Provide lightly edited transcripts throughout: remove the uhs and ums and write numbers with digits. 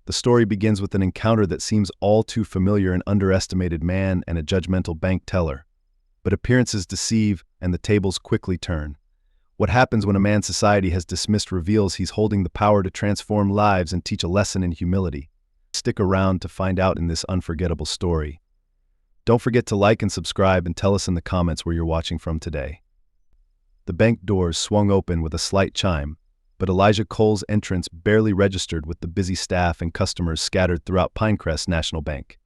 The story begins with an encounter that seems all too familiar: an underestimated man and a judgmental bank teller. But appearances deceive, and the tables quickly turn. What happens when a man society has dismissed reveals he's holding the power to transform lives and teach a lesson in humility. Stick around to find out in this unforgettable story. Don't forget to like and subscribe, and tell us in the comments where you're watching from today. The bank doors swung open with a slight chime, but Elijah Cole's entrance barely registered with the busy staff and customers scattered throughout Pinecrest National Bank.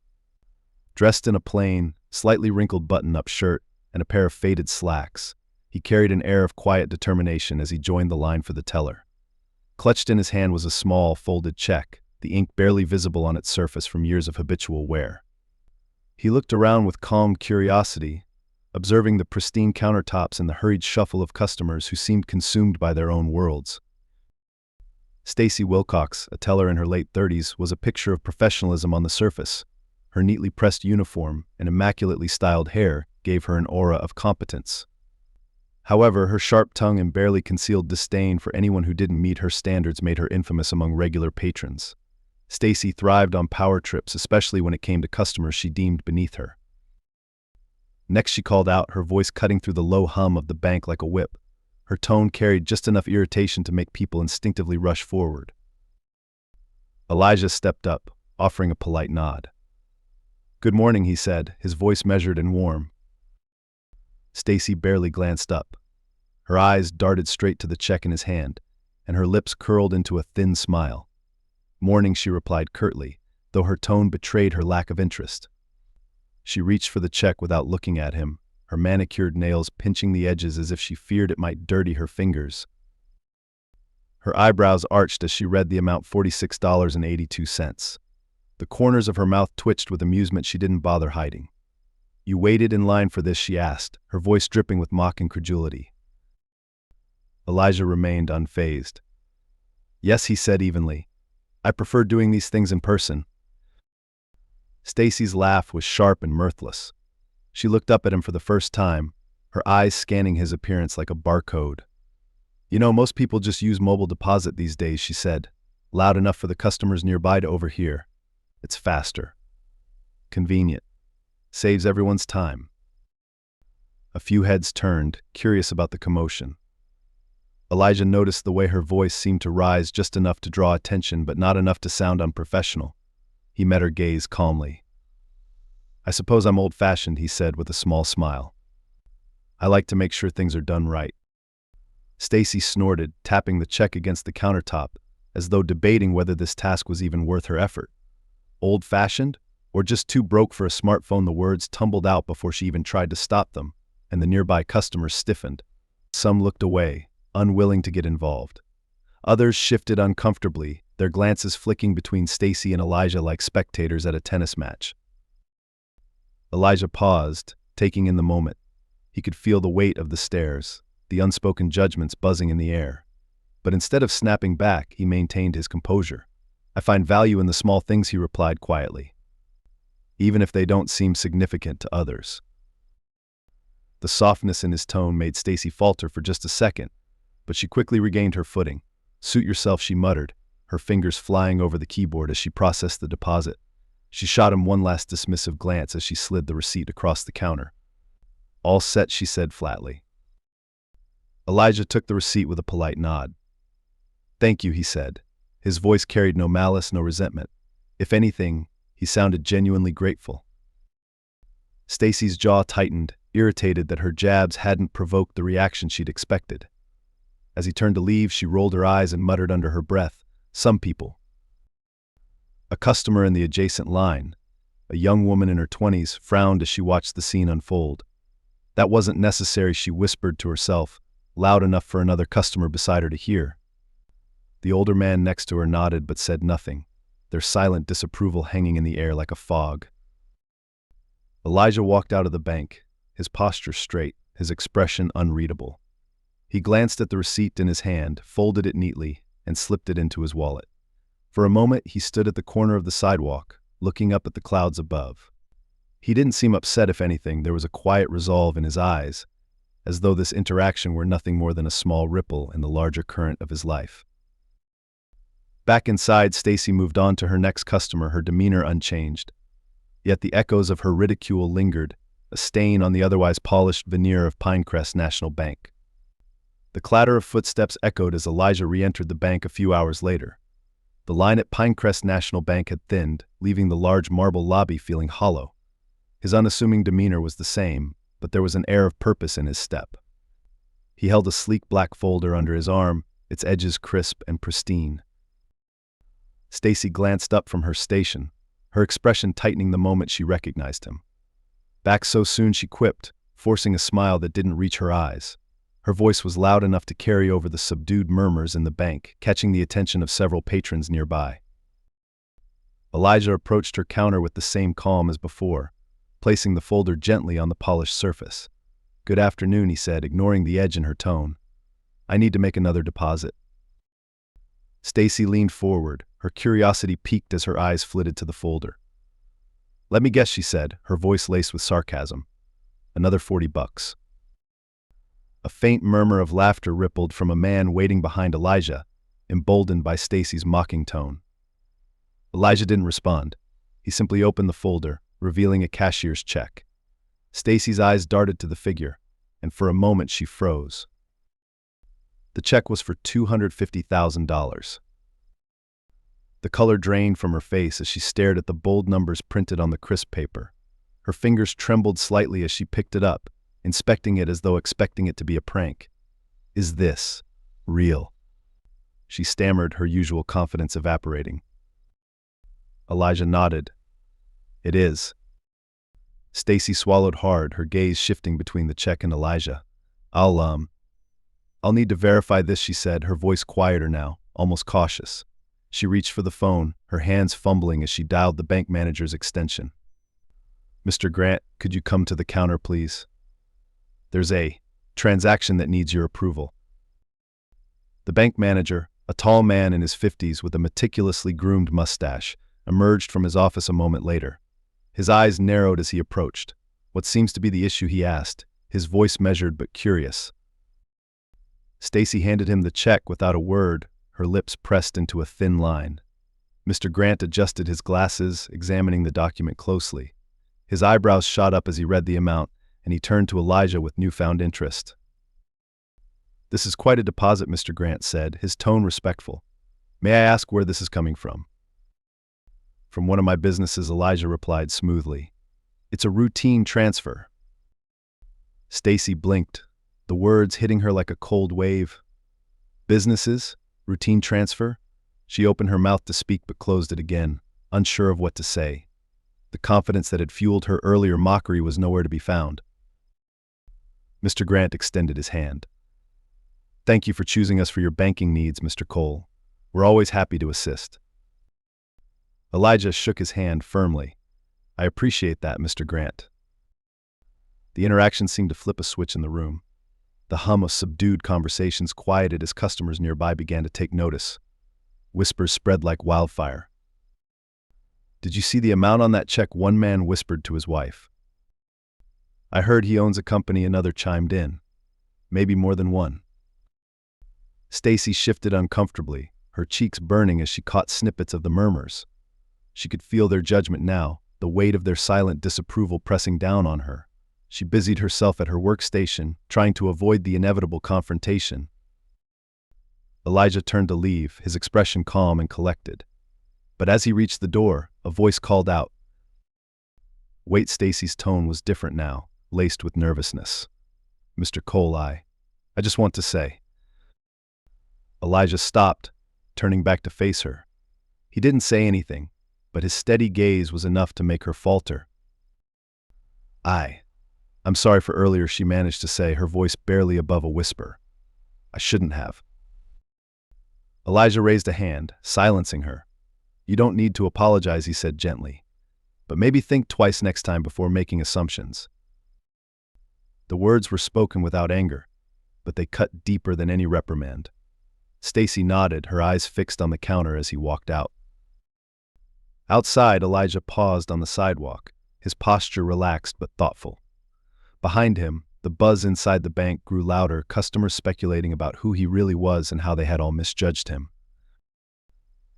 Dressed in a plain, slightly wrinkled button-up shirt and a pair of faded slacks, he carried an air of quiet determination as he joined the line for the teller. Clutched in his hand was a small, folded check, the ink barely visible on its surface from years of habitual wear. He looked around with calm curiosity, observing the pristine countertops and the hurried shuffle of customers who seemed consumed by their own worlds. Stacy Wilcox, a teller in her late 30s, was a picture of professionalism on the surface. Her neatly pressed uniform and immaculately styled hair gave her an aura of competence. However, her sharp tongue and barely concealed disdain for anyone who didn't meet her standards made her infamous among regular patrons. Stacy thrived on power trips, especially when it came to customers she deemed beneath her. Next, she called out, her voice cutting through the low hum of the bank like a whip. Her tone carried just enough irritation to make people instinctively rush forward. Elijah stepped up, offering a polite nod. "Good morning," he said, his voice measured and warm. Stacy barely glanced up. Her eyes darted straight to the check in his hand, and her lips curled into a thin smile. "Morning," she replied curtly, though her tone betrayed her lack of interest. She reached for the check without looking at him, her manicured nails pinching the edges as if she feared it might dirty her fingers. Her eyebrows arched as she read the amount: $46.82. The corners of her mouth twitched with amusement she didn't bother hiding. "You waited in line for this?" she asked, her voice dripping with mock incredulity. Elijah remained unfazed. "Yes," he said evenly. "I prefer doing these things in person." Stacy's laugh was sharp and mirthless. She looked up at him for the first time, her eyes scanning his appearance like a barcode. "You know, most people just use mobile deposit these days," she said, loud enough for the customers nearby to overhear. "It's faster. Convenient. Saves everyone's time." A few heads turned, curious about the commotion. Elijah noticed the way her voice seemed to rise just enough to draw attention, but not enough to sound unprofessional. He met her gaze calmly. "I suppose I'm old-fashioned," he said with a small smile. "I like to make sure things are done right." Stacy snorted, tapping the check against the countertop, as though debating whether this task was even worth her effort. Old-fashioned? Or just too broke for a smartphone? The words tumbled out before she even tried to stop them, and the nearby customers stiffened. Some looked away, unwilling to get involved. Others shifted uncomfortably, their glances flicking between Stacy and Elijah like spectators at a tennis match. Elijah paused, taking in the moment. He could feel the weight of the stares, the unspoken judgments buzzing in the air. But instead of snapping back, he maintained his composure. "I find value in the small things," he replied quietly, "even if they don't seem significant to others." The softness in his tone made Stacy falter for just a second, but she quickly regained her footing. "Suit yourself," she muttered, her fingers flying over the keyboard as she processed the deposit. She shot him one last dismissive glance as she slid the receipt across the counter. "All set," she said flatly. Elijah took the receipt with a polite nod. "Thank you," he said. His voice carried no malice, no resentment. If anything, he sounded genuinely grateful. Stacy's jaw tightened, irritated that her jabs hadn't provoked the reaction she'd expected. As he turned to leave, she rolled her eyes and muttered under her breath, "Some people." A customer in the adjacent line, a young woman in her 20s, frowned as she watched the scene unfold. "That wasn't necessary," she whispered to herself, loud enough for another customer beside her to hear. The older man next to her nodded but said nothing, their silent disapproval hanging in the air like a fog. Elijah walked out of the bank, his posture straight, his expression unreadable. He glanced at the receipt in his hand, folded it neatly, and slipped it into his wallet. For a moment, he stood at the corner of the sidewalk, looking up at the clouds above. He didn't seem upset. If anything, there was a quiet resolve in his eyes, as though this interaction were nothing more than a small ripple in the larger current of his life. Back inside, Stacy moved on to her next customer, her demeanor unchanged. Yet the echoes of her ridicule lingered, a stain on the otherwise polished veneer of Pinecrest National Bank. The clatter of footsteps echoed as Elijah re-entered the bank a few hours later. The line at Pinecrest National Bank had thinned, leaving the large marble lobby feeling hollow. His unassuming demeanor was the same, but there was an air of purpose in his step. He held a sleek black folder under his arm, its edges crisp and pristine. Stacy glanced up from her station, her expression tightening the moment she recognized him. Back so soon, she quipped, forcing a smile that didn't reach her eyes. Her voice was loud enough to carry over the subdued murmurs in the bank, catching the attention of several patrons nearby. Elijah approached her counter with the same calm as before, placing the folder gently on the polished surface. "Good afternoon," he said, ignoring the edge in her tone. "I need to make another deposit." Stacy leaned forward, her curiosity piqued as her eyes flitted to the folder. "Let me guess," she said, her voice laced with sarcasm. "Another $40. A faint murmur of laughter rippled from a man waiting behind Elijah, emboldened by Stacy's mocking tone. Elijah didn't respond. He simply opened the folder, revealing a cashier's check. Stacy's eyes darted to the figure, and for a moment she froze. The check was for $250,000. The color drained from her face as she stared at the bold numbers printed on the crisp paper. Her fingers trembled slightly as she picked it up, inspecting it as though expecting it to be a prank. "Is this real?" she stammered, her usual confidence evaporating. Elijah nodded. "It is." Stacy swallowed hard, her gaze shifting between the check and Elijah. I'll need to verify this," she said, her voice quieter now, almost cautious. She reached for the phone, her hands fumbling as she dialed the bank manager's extension. "Mr. Grant, could you come to the counter, please? There's a transaction that needs your approval." The bank manager, a tall man in his 50s with a meticulously groomed mustache, emerged from his office a moment later. His eyes narrowed as he approached. "What seems to be the issue?" he asked, his voice measured but curious. Stacy handed him the check without a word, her lips pressed into a thin line. Mr. Grant adjusted his glasses, examining the document closely. His eyebrows shot up as he read the amount, and he turned to Elijah with newfound interest. "This is quite a deposit," Mr. Grant said, his tone respectful. "May I ask where this is coming from?" "From one of my businesses," Elijah replied smoothly. "It's a routine transfer." Stacy blinked, the words hitting her like a cold wave. "Businesses? Routine transfer?" She opened her mouth to speak but closed it again, unsure of what to say. The confidence that had fueled her earlier mockery was nowhere to be found. Mr. Grant extended his hand. "Thank you for choosing us for your banking needs, Mr. Cole. We're always happy to assist." Elijah shook his hand firmly. "I appreciate that, Mr. Grant." The interaction seemed to flip a switch in the room. The hum of subdued conversations quieted as customers nearby began to take notice. Whispers spread like wildfire. "Did you see the amount on that check?" one man whispered to his wife. "I heard he owns a company," another chimed in. "Maybe more than one." Stacy shifted uncomfortably, her cheeks burning as she caught snippets of the murmurs. She could feel their judgment now, the weight of their silent disapproval pressing down on her. She busied herself at her workstation, trying to avoid the inevitable confrontation. Elijah turned to leave, his expression calm and collected. But as he reached the door, a voice called out. "Wait." Stacy's tone was different now, laced with nervousness. "Mr. Cole, I just want to say." Elijah stopped, turning back to face her. He didn't say anything, but his steady gaze was enough to make her falter. I'm sorry for earlier," she managed to say, her voice barely above a whisper. "I shouldn't have." Elijah raised a hand, silencing her. "You don't need to apologize," he said gently. "But maybe think twice next time before making assumptions." The words were spoken without anger, but they cut deeper than any reprimand. Stacy nodded, her eyes fixed on the counter as he walked out. Outside, Elijah paused on the sidewalk, his posture relaxed but thoughtful. Behind him, the buzz inside the bank grew louder, customers speculating about who he really was and how they had all misjudged him.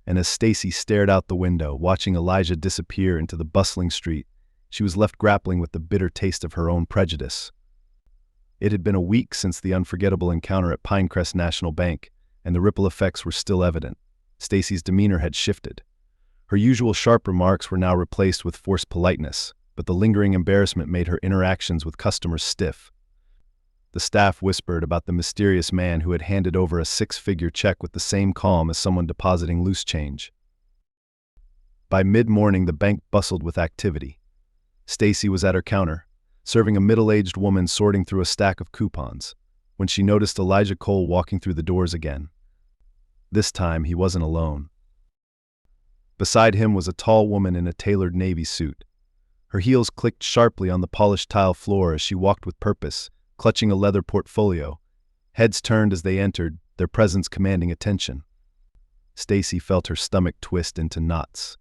and as Stacy stared out the window, watching Elijah disappear into the bustling street, she was left grappling with the bitter taste of her own prejudice. It had been a week since the unforgettable encounter at Pinecrest National Bank, and the ripple effects were still evident. Stacy's demeanor had shifted. Her usual sharp remarks were now replaced with forced politeness, but the lingering embarrassment made her interactions with customers stiff. The staff whispered about the mysterious man who had handed over a six-figure check with the same calm as someone depositing loose change. By mid-morning, the bank bustled with activity. Stacy was at her counter, serving a middle-aged woman sorting through a stack of coupons, when she noticed Elijah Cole walking through the doors again. This time, he wasn't alone. Beside him was a tall woman in a tailored navy suit. Her heels clicked sharply on the polished tile floor as she walked with purpose, clutching a leather portfolio. Heads turned as they entered, their presence commanding attention. Stacy felt her stomach twist into knots.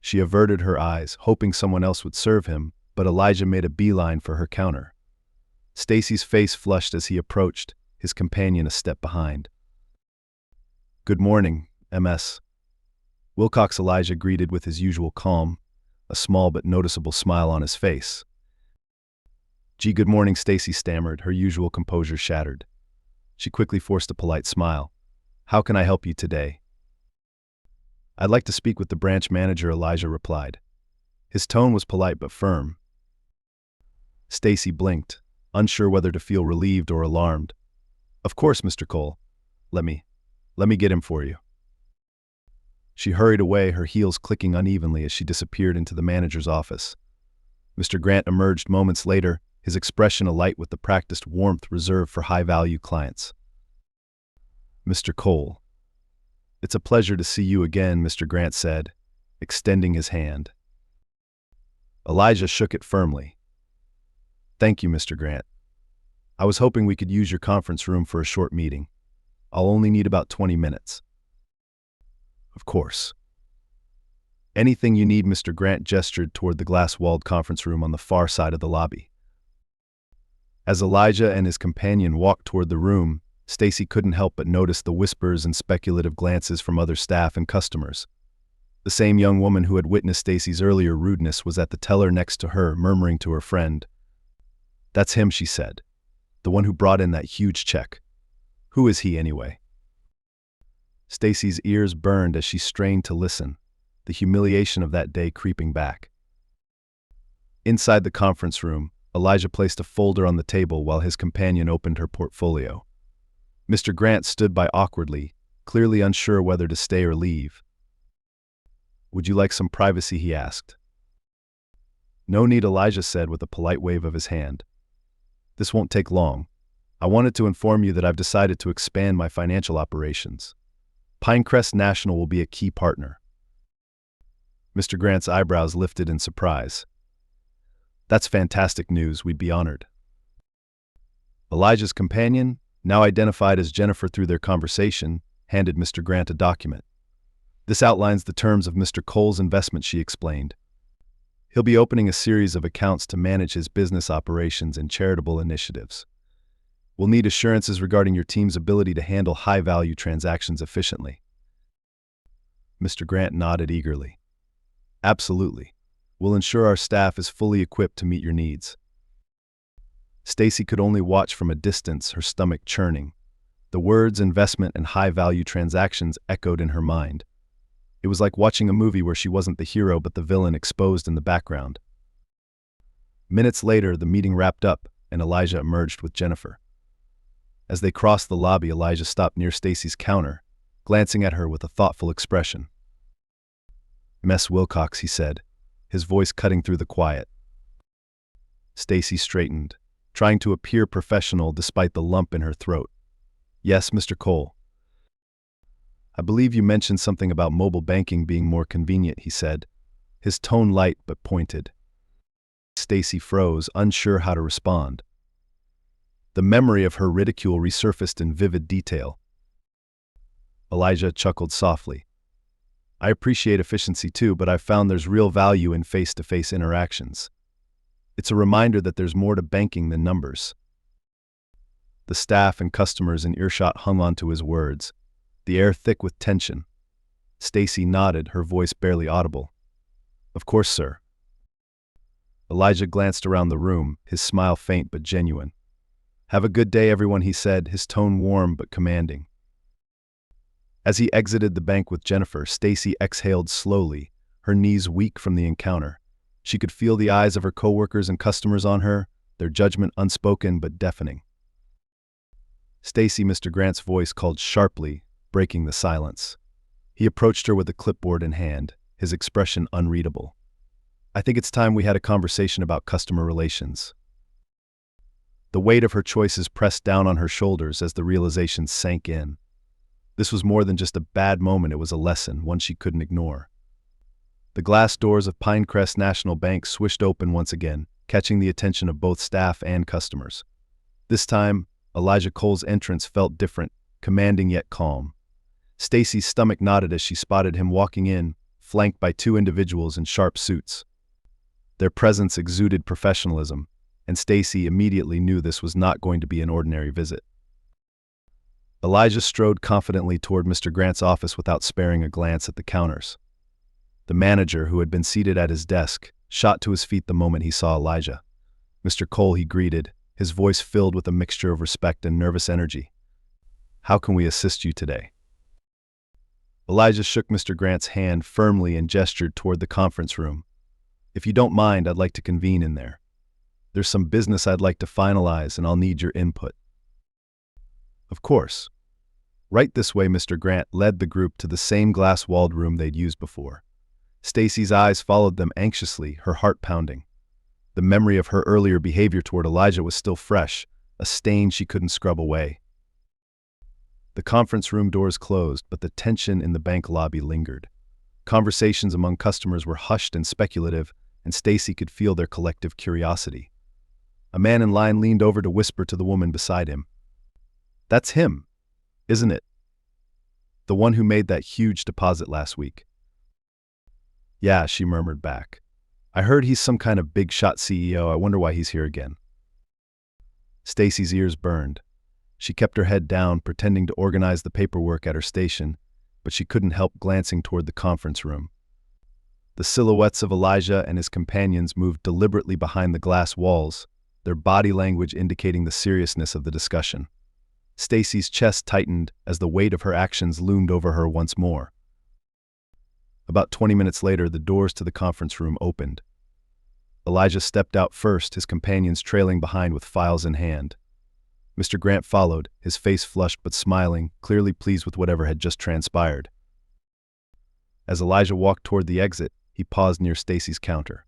She averted her eyes, hoping someone else would serve him, but Elijah made a beeline for her counter. Stacy's face flushed as he approached, his companion a step behind. "Good morning, MS." Wilcox Elijah greeted with his usual calm, a small but noticeable smile on his face. "Gee, good morning," Stacy stammered, her usual composure shattered. She quickly forced a polite smile. "How can I help you today?" "I'd like to speak with the branch manager," Elijah replied. His tone was polite but firm. Stacy blinked, unsure whether to feel relieved or alarmed. "Of course, Mr. Cole. Let me get him for you." She hurried away, her heels clicking unevenly as she disappeared into the manager's office. Mr. Grant emerged moments later, his expression alight with the practiced warmth reserved for high-value clients. "Mr. Cole, it's a pleasure to see you again," Mr. Grant said, extending his hand. Elijah shook it firmly. "Thank you, Mr. Grant. I was hoping we could use your conference room for a short meeting. I'll only need about 20 minutes. "Of course. Anything you need." Mr. Grant gestured toward the glass-walled conference room on the far side of the lobby. As Elijah and his companion walked toward the room, Stacy couldn't help but notice the whispers and speculative glances from other staff and customers. The same young woman who had witnessed Stacy's earlier rudeness was at the teller next to her, murmuring to her friend. "That's him," she said. "The one who brought in that huge check. Who is he, anyway?" Stacy's ears burned as she strained to listen, the humiliation of that day creeping back. Inside the conference room, Elijah placed a folder on the table while his companion opened her portfolio. Mr. Grant stood by awkwardly, clearly unsure whether to stay or leave. "Would you like some privacy?" he asked. "No need," Elijah said with a polite wave of his hand. "This won't take long. I wanted to inform you that I've decided to expand my financial operations. Pinecrest National will be a key partner." Mr. Grant's eyebrows lifted in surprise. "That's fantastic news. We'd be honored." Elijah's companion, now identified as Jennifer through their conversation, handed Mr. Grant a document. "This outlines the terms of Mr. Cole's investment," she explained. "He'll be opening a series of accounts to manage his business operations and charitable initiatives. We'll need assurances regarding your team's ability to handle high-value transactions efficiently." Mr. Grant nodded eagerly. "Absolutely. We'll ensure our staff is fully equipped to meet your needs." Stacy could only watch from a distance, her stomach churning. The words investment and high-value transactions echoed in her mind. It was like watching a movie where she wasn't the hero but the villain exposed in the background. Minutes later, the meeting wrapped up, and Elijah emerged with Jennifer. As they crossed the lobby, Elijah stopped near Stacy's counter, glancing at her with a thoughtful expression. "Miss Wilcox," he said, his voice cutting through the quiet. Stacy straightened, trying to appear professional despite the lump in her throat. "Yes, Mr. Cole. I believe you mentioned something about mobile banking being more convenient," he said, his tone light but pointed. Stacy froze, unsure how to respond. The memory of her ridicule resurfaced in vivid detail. Elijah chuckled softly. "I appreciate efficiency too, but I've found there's real value in face-to-face interactions. It's a reminder that there's more to banking than numbers." The staff and customers in earshot hung on to his words, the air thick with tension. Stacy nodded, her voice barely audible. Of course, sir. Elijah glanced around the room, his smile faint but genuine. Have a good day, everyone, he said, his tone warm but commanding. As he exited the bank with Jennifer, Stacy exhaled slowly, her knees weak from the encounter. She could feel the eyes of her coworkers and customers on her, their judgment unspoken but deafening. Stacy, Mr. Grant's voice called sharply, breaking the silence. He approached her with a clipboard in hand, his expression unreadable. I think it's time we had a conversation about customer relations. The weight of her choices pressed down on her shoulders as the realization sank in. This was more than just a bad moment, it was a lesson, one she couldn't ignore. The glass doors of Pinecrest National Bank swished open once again, catching the attention of both staff and customers. This time, Elijah Cole's entrance felt different, commanding yet calm. Stacy's stomach knotted as she spotted him walking in, flanked by two individuals in sharp suits. Their presence exuded professionalism, and Stacy immediately knew this was not going to be an ordinary visit. Elijah strode confidently toward Mr. Grant's office without sparing a glance at the counters. The manager, who had been seated at his desk, shot to his feet the moment he saw Elijah. Mr. Cole, he greeted, his voice filled with a mixture of respect and nervous energy. How can we assist you today? Elijah shook Mr. Grant's hand firmly and gestured toward the conference room. If you don't mind, I'd like to convene in there. There's some business I'd like to finalize, and I'll need your input. Of course. Right this way, Mr. Grant led the group to the same glass-walled room they'd used before. Stacy's eyes followed them anxiously, her heart pounding. The memory of her earlier behavior toward Elijah was still fresh, a stain she couldn't scrub away. The conference room doors closed, but the tension in the bank lobby lingered. Conversations among customers were hushed and speculative, and Stacy could feel their collective curiosity. A man in line leaned over to whisper to the woman beside him. That's him, isn't it? The one who made that huge deposit last week. Yeah, she murmured back. I heard he's some kind of big-shot CEO. I wonder why he's here again. Stacy's ears burned. She kept her head down, pretending to organize the paperwork at her station, but she couldn't help glancing toward the conference room. The silhouettes of Elijah and his companions moved deliberately behind the glass walls, their body language indicating the seriousness of the discussion. Stacy's chest tightened as the weight of her actions loomed over her once more. About 20 minutes later, the doors to the conference room opened. Elijah stepped out first, his companions trailing behind with files in hand. Mr. Grant followed, his face flushed but smiling, clearly pleased with whatever had just transpired. As Elijah walked toward the exit, he paused near Stacy's counter.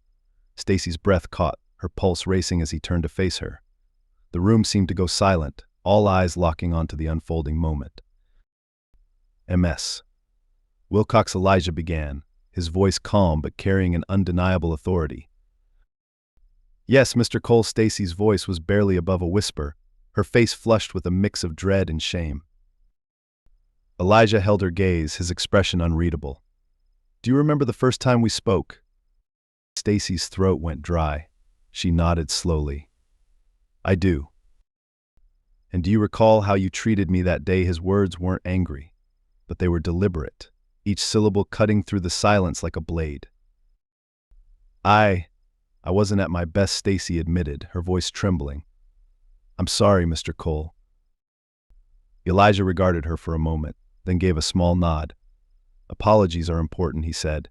Stacy's breath caught, her pulse racing as he turned to face her. The room seemed to go silent, all eyes locking onto the unfolding moment. MS. Wilcox, Elijah began, his voice calm but carrying an undeniable authority. Yes, Mr. Cole. Stacy's voice was barely above a whisper, her face flushed with a mix of dread and shame. Elijah held her gaze, his expression unreadable. Do you remember the first time we spoke? Stacy's throat went dry. She nodded slowly. I do. And do you recall how you treated me that day? His words weren't angry, but they were deliberate, each syllable cutting through the silence like a blade. I wasn't at my best, Stacy admitted, her voice trembling. I'm sorry, Mr. Cole. Elijah regarded her for a moment, then gave a small nod. Apologies are important, he said,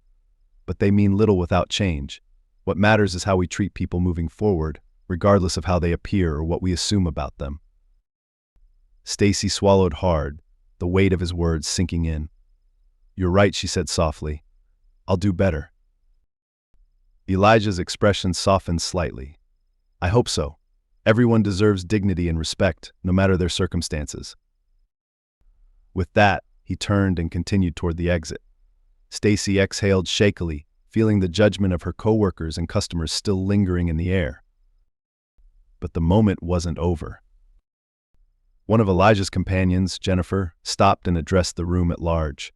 but they mean little without change. What matters is how we treat people moving forward, regardless of how they appear or what we assume about them. Stacy swallowed hard, the weight of his words sinking in. You're right, she said softly. I'll do better. Elijah's expression softened slightly. I hope so. Everyone deserves dignity and respect, no matter their circumstances. With that, he turned and continued toward the exit. Stacy exhaled shakily, feeling the judgment of her coworkers and customers still lingering in the air. But the moment wasn't over. One of Elijah's companions, Jennifer, stopped and addressed the room at large.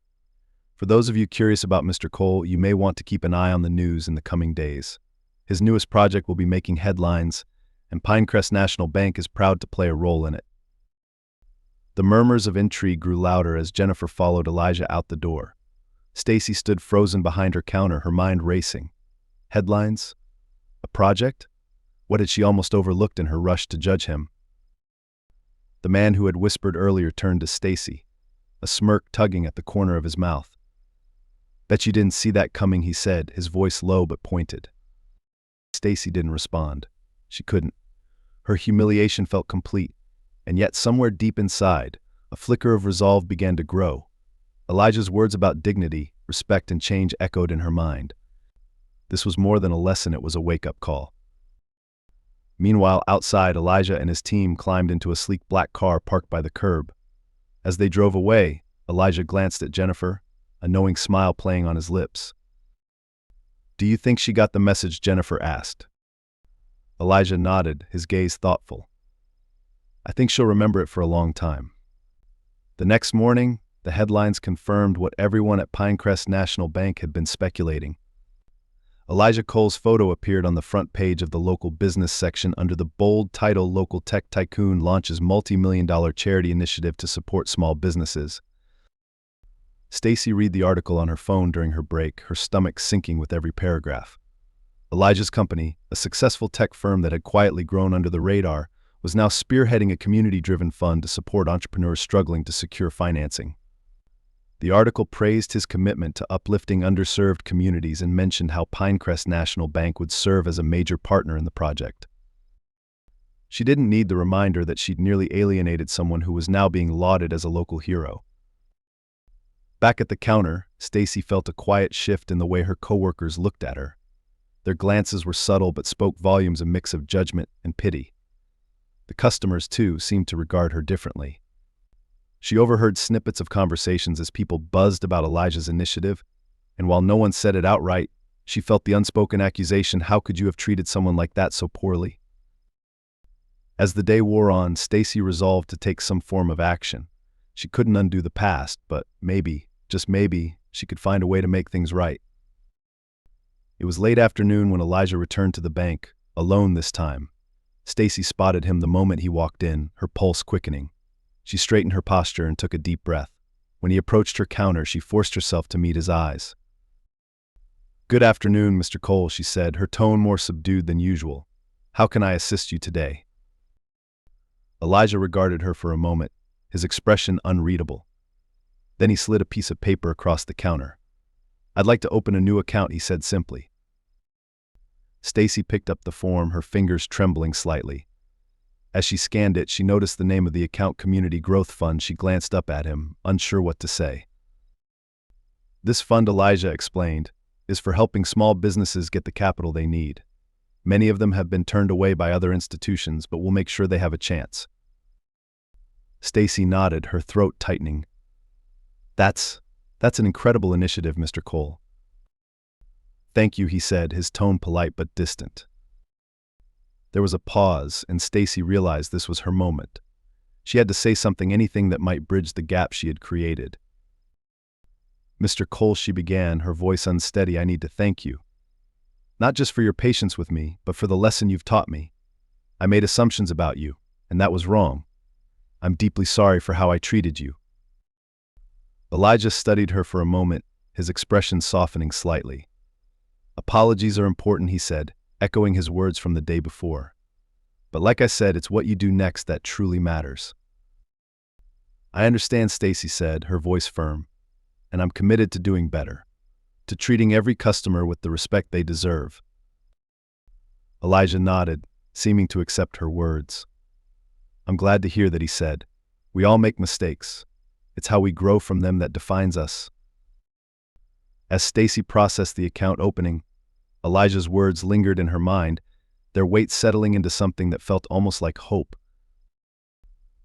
For those of you curious about Mr. Cole, you may want to keep an eye on the news in the coming days. His newest project will be making headlines, and Pinecrest National Bank is proud to play a role in it. The murmurs of intrigue grew louder as Jennifer followed Elijah out the door. Stacy stood frozen behind her counter, her mind racing. Headlines? A project? What had she almost overlooked in her rush to judge him? The man who had whispered earlier turned to Stacy, a smirk tugging at the corner of his mouth. "Bet you didn't see that coming," he said, his voice low but pointed. Stacy didn't respond. She couldn't. Her humiliation felt complete, and yet somewhere deep inside, a flicker of resolve began to grow. Elijah's words about dignity, respect, and change echoed in her mind. This was more than a lesson, it was a wake-up call. Meanwhile, outside, Elijah and his team climbed into a sleek black car parked by the curb. As they drove away, Elijah glanced at Jennifer, a knowing smile playing on his lips. "Do you think she got the message?" Jennifer asked. Elijah nodded, his gaze thoughtful. "I think she'll remember it for a long time." The next morning, the headlines confirmed what everyone at Pinecrest National Bank had been speculating. Elijah Cole's photo appeared on the front page of the local business section under the bold title, "Local Tech Tycoon Launches Multi-Million-Dollar Charity Initiative to Support Small Businesses." Stacy read the article on her phone during her break, her stomach sinking with every paragraph. Elijah's company, a successful tech firm that had quietly grown under the radar, was now spearheading a community-driven fund to support entrepreneurs struggling to secure financing. The article praised his commitment to uplifting underserved communities and mentioned how Pinecrest National Bank would serve as a major partner in the project. She didn't need the reminder that she'd nearly alienated someone who was now being lauded as a local hero. Back at the counter, Stacy felt a quiet shift in the way her coworkers looked at her. Their glances were subtle but spoke volumes, a mix of judgment and pity. The customers, too, seemed to regard her differently. She overheard snippets of conversations as people buzzed about Elijah's initiative, and while no one said it outright, she felt the unspoken accusation, "How could you have treated someone like that so poorly?" As the day wore on, Stacy resolved to take some form of action. She couldn't undo the past, but maybe, just maybe, she could find a way to make things right. It was late afternoon when Elijah returned to the bank, alone this time. Stacy spotted him the moment he walked in, her pulse quickening. She straightened her posture and took a deep breath. When he approached her counter, she forced herself to meet his eyes. "Good afternoon, Mr. Cole," she said, her tone more subdued than usual. "How can I assist you today?" Elijah regarded her for a moment, his expression unreadable. Then he slid a piece of paper across the counter. "I'd like to open a new account," he said simply. Stacy picked up the form, her fingers trembling slightly. As she scanned it, she noticed the name of the account, Community Growth Fund. She glanced up at him, unsure what to say. "This fund," Elijah explained, "is for helping small businesses get the capital they need. Many of them have been turned away by other institutions, but we'll make sure they have a chance." Stacy nodded, her throat tightening. That's an incredible initiative, Mr. Cole." "Thank you," he said, his tone polite but distant. There was a pause, and Stacy realized this was her moment. She had to say something, anything that might bridge the gap she had created. "Mr. Cole," she began, her voice unsteady, "I need to thank you. Not just for your patience with me, but for the lesson you've taught me. I made assumptions about you, and that was wrong. I'm deeply sorry for how I treated you." Elijah studied her for a moment, his expression softening slightly. "Apologies are important," he said, echoing his words from the day before. "But like I said, it's what you do next that truly matters." "I understand," Stacy said, her voice firm, "and I'm committed to doing better, to treating every customer with the respect they deserve." Elijah nodded, seeming to accept her words. "I'm glad to hear that," he said. "We all make mistakes. It's how we grow from them that defines us." As Stacy processed the account opening, Elijah's words lingered in her mind, their weight settling into something that felt almost like hope.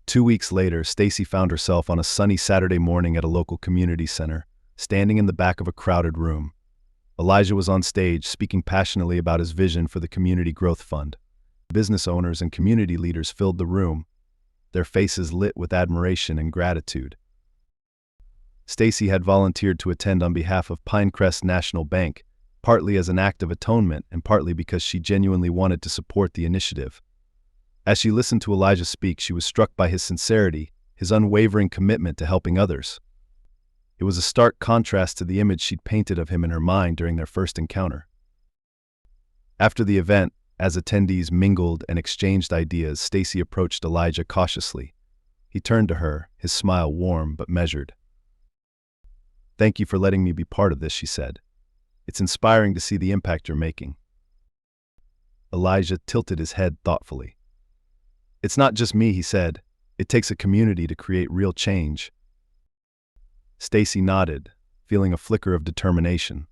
2 weeks later, Stacy found herself on a sunny Saturday morning at a local community center, standing in the back of a crowded room. Elijah was on stage, speaking passionately about his vision for the Community Growth Fund. Business owners and community leaders filled the room, their faces lit with admiration and gratitude. Stacy had volunteered to attend on behalf of Pinecrest National Bank, partly as an act of atonement and partly because she genuinely wanted to support the initiative. As she listened to Elijah speak, she was struck by his sincerity, his unwavering commitment to helping others. It was a stark contrast to the image she'd painted of him in her mind during their first encounter. After the event, as attendees mingled and exchanged ideas, Stacy approached Elijah cautiously. He turned to her, his smile warm but measured. "Thank you for letting me be part of this," she said. "It's inspiring to see the impact you're making." Elijah tilted his head thoughtfully. "It's not just me," he said. "It takes a community to create real change." Stacy nodded, feeling a flicker of determination.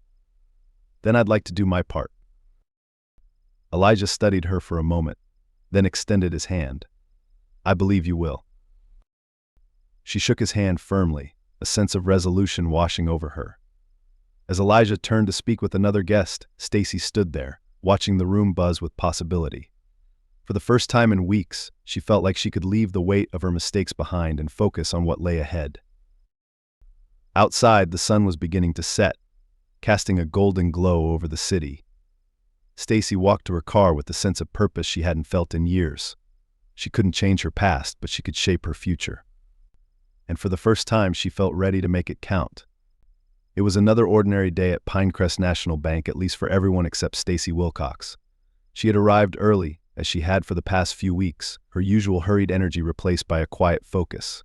"Then I'd like to do my part." Elijah studied her for a moment, then extended his hand. "I believe you will." She shook his hand firmly, a sense of resolution washing over her. As Elijah turned to speak with another guest, Stacy stood there, watching the room buzz with possibility. For the first time in weeks, she felt like she could leave the weight of her mistakes behind and focus on what lay ahead. Outside, the sun was beginning to set, casting a golden glow over the city. Stacy walked to her car with the sense of purpose she hadn't felt in years. She couldn't change her past, but she could shape her future. And for the first time, she felt ready to make it count. It was another ordinary day at Pinecrest National Bank, at least for everyone except Stacy Wilcox. She had arrived early, as she had for the past few weeks, her usual hurried energy replaced by a quiet focus.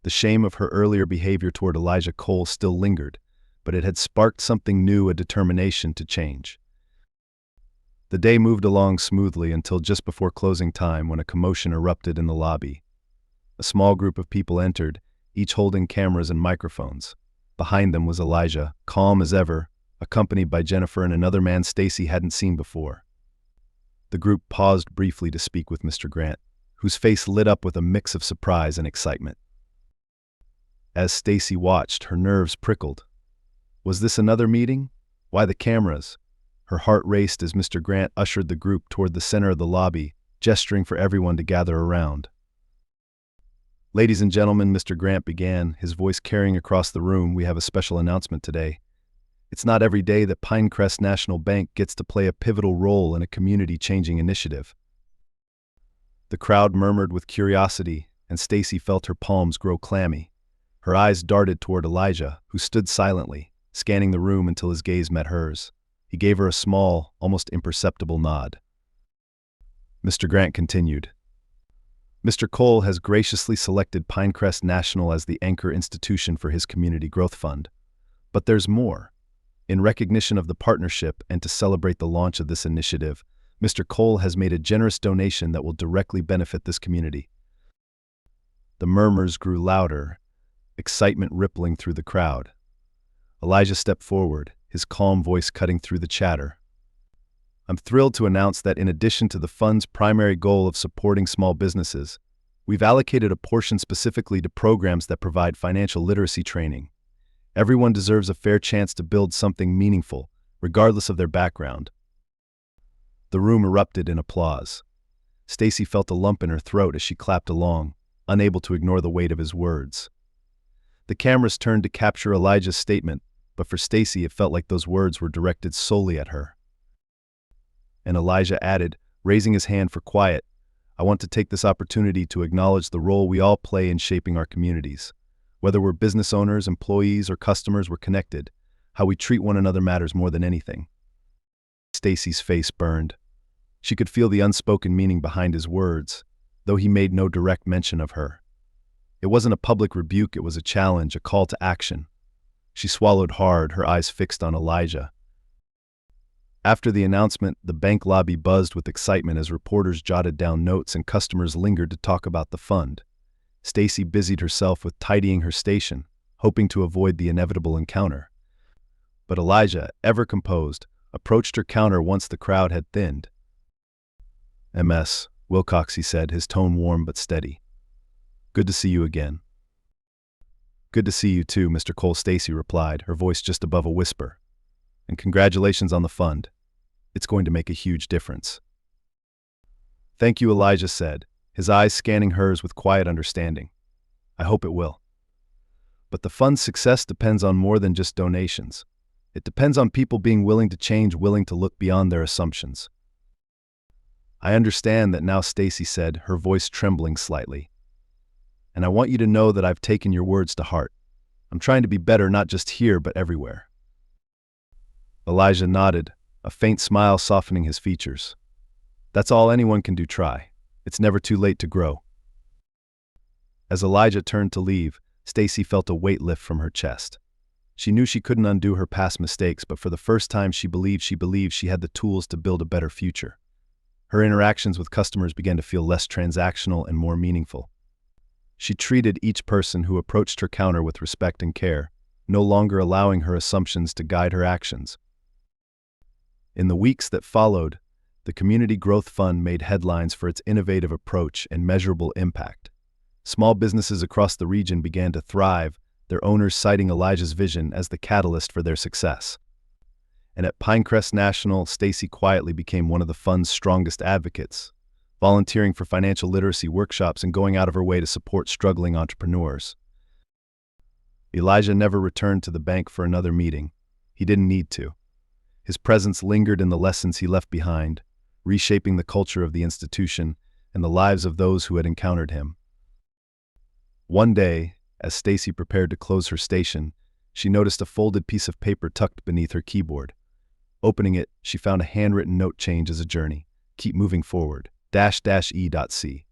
The shame of her earlier behavior toward Elijah Cole still lingered, but it had sparked something new, a determination to change. The day moved along smoothly until just before closing time, when a commotion erupted in the lobby. A small group of people entered, each holding cameras and microphones. Behind them was Elijah, calm as ever, accompanied by Jennifer and another man Stacy hadn't seen before. The group paused briefly to speak with Mr. Grant, whose face lit up with a mix of surprise and excitement. As Stacy watched, her nerves prickled. Was this another meeting? Why the cameras? Her heart raced as Mr. Grant ushered the group toward the center of the lobby, gesturing for everyone to gather around. "Ladies and gentlemen," Mr. Grant began, his voice carrying across the room, "we have a special announcement today. It's not every day that Pinecrest National Bank gets to play a pivotal role in a community-changing initiative." The crowd murmured with curiosity, and Stacy felt her palms grow clammy. Her eyes darted toward Elijah, who stood silently, scanning the room until his gaze met hers. He gave her a small, almost imperceptible nod. Mr. Grant continued. "Mr. Cole has graciously selected Pinecrest National as the anchor institution for his Community Growth Fund. But there's more. In recognition of the partnership and to celebrate the launch of this initiative, Mr. Cole has made a generous donation that will directly benefit this community." The murmurs grew louder, excitement rippling through the crowd. Elijah stepped forward, his calm voice cutting through the chatter. "I'm thrilled to announce that in addition to the fund's primary goal of supporting small businesses, we've allocated a portion specifically to programs that provide financial literacy training. Everyone deserves a fair chance to build something meaningful, regardless of their background." The room erupted in applause. Stacy felt a lump in her throat as she clapped along, unable to ignore the weight of his words. The cameras turned to capture Elijah's statement, but for Stacy it felt like those words were directed solely at her. And Elijah added, raising his hand for quiet, "I want to take this opportunity to acknowledge the role we all play in shaping our communities. Whether we're business owners, employees, or customers, we're connected. How we treat one another matters more than anything." Stacy's face burned. She could feel the unspoken meaning behind his words, though he made no direct mention of her. It wasn't a public rebuke, it was a challenge, a call to action. She swallowed hard, her eyes fixed on Elijah. After the announcement, the bank lobby buzzed with excitement as reporters jotted down notes and customers lingered to talk about the fund. Stacy busied herself with tidying her station, hoping to avoid the inevitable encounter. But Elijah, ever composed, approached her counter once the crowd had thinned. "Ms. Wilcox," he said, his tone warm but steady. "Good to see you again." "Good to see you too, Mr. Cole," Stacy replied, her voice just above a whisper. "And congratulations on the fund. It's going to make a huge difference." "Thank you," Elijah said, his eyes scanning hers with quiet understanding. "I hope it will. But the fund's success depends on more than just donations. It depends on people being willing to change, willing to look beyond their assumptions." "I understand that now," Stacy said, her voice trembling slightly. "And I want you to know that I've taken your words to heart. I'm trying to be better not just here but everywhere. Elijah nodded, a faint smile softening his features. That's all anyone can do, try. It's never too late to grow. As Elijah turned to leave, Stacy felt a weight lift from her chest. She knew she couldn't undo her past mistakes, but for the first time she believed she had the tools to build a better future. Her interactions with customers began to feel less transactional and more meaningful. She treated each person who approached her counter with respect and care, no longer allowing her assumptions to guide her actions. In the weeks that followed, the Community Growth Fund made headlines for its innovative approach and measurable impact. Small businesses across the region began to thrive, their owners citing Elijah's vision as the catalyst for their success. And at Pinecrest National, Stacy quietly became one of the fund's strongest advocates, volunteering for financial literacy workshops and going out of her way to support struggling entrepreneurs. Elijah never returned to the bank for another meeting. He didn't need to. His presence lingered in the lessons he left behind, reshaping the culture of the institution and the lives of those who had encountered him. One day, as Stacy prepared to close her station, she noticed a folded piece of paper tucked beneath her keyboard. Opening it, she found a handwritten note change as a journey. Keep moving forward, --E.C.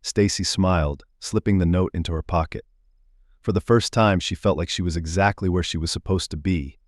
Stacy smiled, slipping the note into her pocket. For the first time, she felt like she was exactly where she was supposed to be,